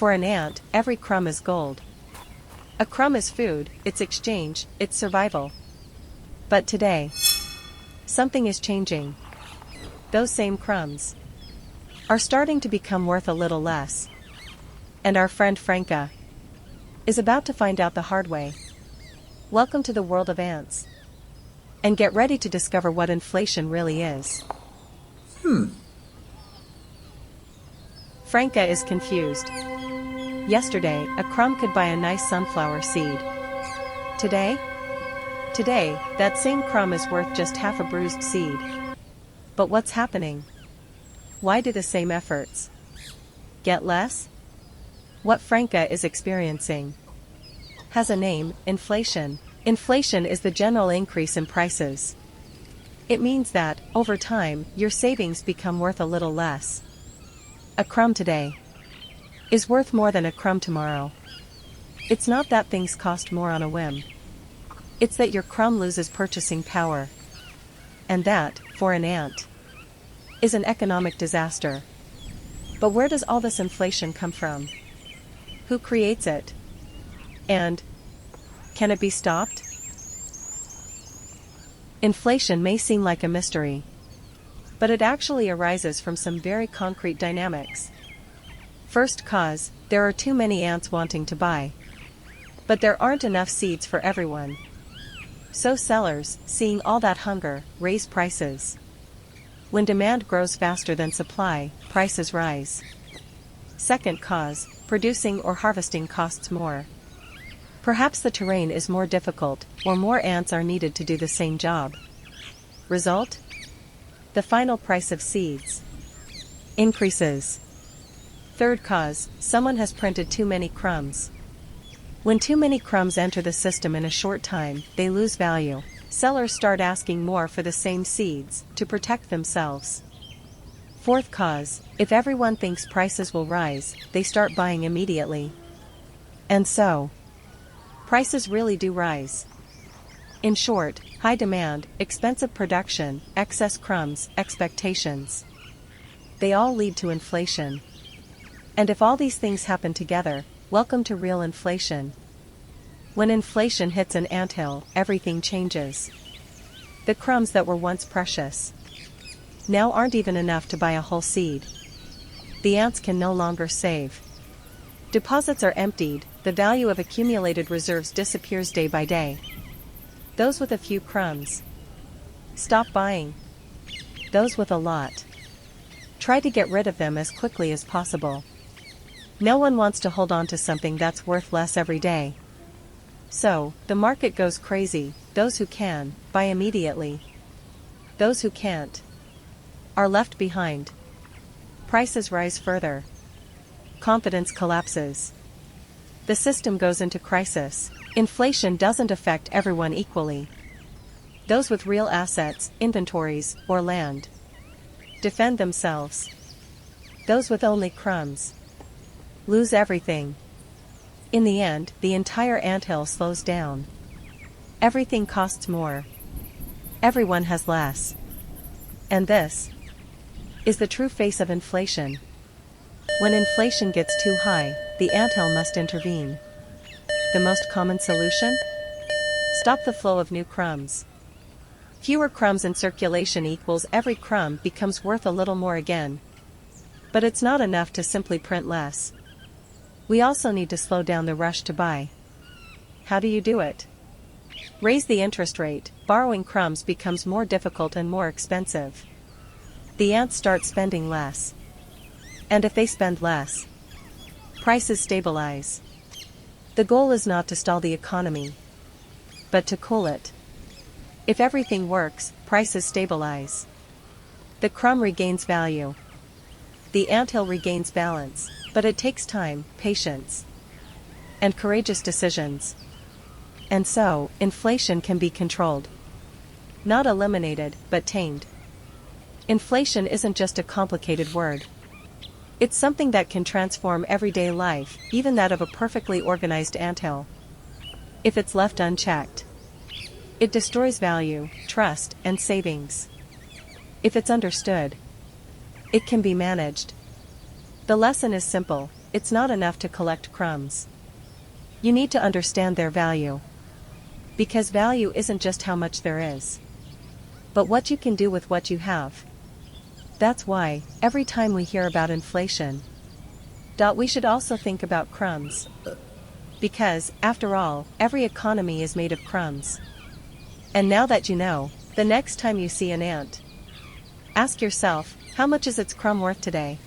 For an ant, every crumb is gold. A crumb is food, its exchange, its survival. But today, something is changing. Those same crumbs are starting to become worth a little less. And our friend Franca is about to find out the hard way. Welcome to the world of ants. And get ready to discover what inflation really is. Franca is confused. Yesterday, a crumb could buy a nice sunflower seed. Today, that same crumb is worth just half a bruised seed. But what's happening? Why do the same efforts get less? What Franca is experiencing has a name: inflation. Inflation is the general increase in prices. It means that, over time, your savings become worth a little less. A crumb today is worth more than a crumb tomorrow. It's not that things cost more on a whim. It's that your crumb loses purchasing power. And that, for an ant, is an economic disaster. But where does all this inflation come from? Who creates it? And can it be stopped? Inflation may seem like a mystery, but it actually arises from some very concrete dynamics. First cause, there are too many ants wanting to buy. But there aren't enough seeds for everyone. So sellers, seeing all that hunger, raise prices. When demand grows faster than supply, prices rise. Second cause, producing or harvesting costs more. Perhaps the terrain is more difficult, or more ants are needed to do the same job. Result? The final price of seeds increases. Third cause, someone has printed too many crumbs. When too many crumbs enter the system in a short time, they lose value. Sellers start asking more for the same seeds, to protect themselves. Fourth cause, if everyone thinks prices will rise, they start buying immediately. And so, prices really do rise. In short, high demand, expensive production, excess crumbs, expectations. They all lead to inflation. And if all these things happen together, welcome to real inflation. When inflation hits an anthill, everything changes. The crumbs that were once precious now aren't even enough to buy a whole seed. The ants can no longer save. Deposits are emptied, the value of accumulated reserves disappears day by day. Those with a few crumbs stop buying. Those with a lot try to get rid of them as quickly as possible. No one wants to hold on to something that's worth less every day. So, the market goes crazy. Those who can, buy immediately. Those who can't are left behind. Prices rise further. Confidence collapses. The system goes into crisis. Inflation doesn't affect everyone equally. Those with real assets, inventories, or land defend themselves. Those with only crumbs lose everything. In the end, the entire anthill slows down. Everything costs more. Everyone has less. And this is the true face of inflation. When inflation gets too high, the anthill must intervene. The most common solution? Stop the flow of new crumbs. Fewer crumbs in circulation equals every crumb becomes worth a little more again. But it's not enough to simply print less. We also need to slow down the rush to buy. How do you do it? Raise the interest rate. Borrowing crumbs becomes more difficult and more expensive. The ants start spending less. And if they spend less, prices stabilize. The goal is not to stall the economy, but to cool it. If everything works, prices stabilize. The crumb regains value. The anthill regains balance. But it takes time, patience, and courageous decisions. And so, inflation can be controlled. Not eliminated, but tamed. Inflation isn't just a complicated word. It's something that can transform everyday life, even that of a perfectly organized anthill. If it's left unchecked, it destroys value, trust, and savings. If it's understood, it can be managed. The lesson is simple: it's not enough to collect crumbs. You need to understand their value. Because value isn't just how much there is, but what you can do with what you have. That's why, every time we hear about inflation, we should also think about crumbs. Because, after all, every economy is made of crumbs. And now that you know, the next time you see an ant, ask yourself, how much is its crumb worth today?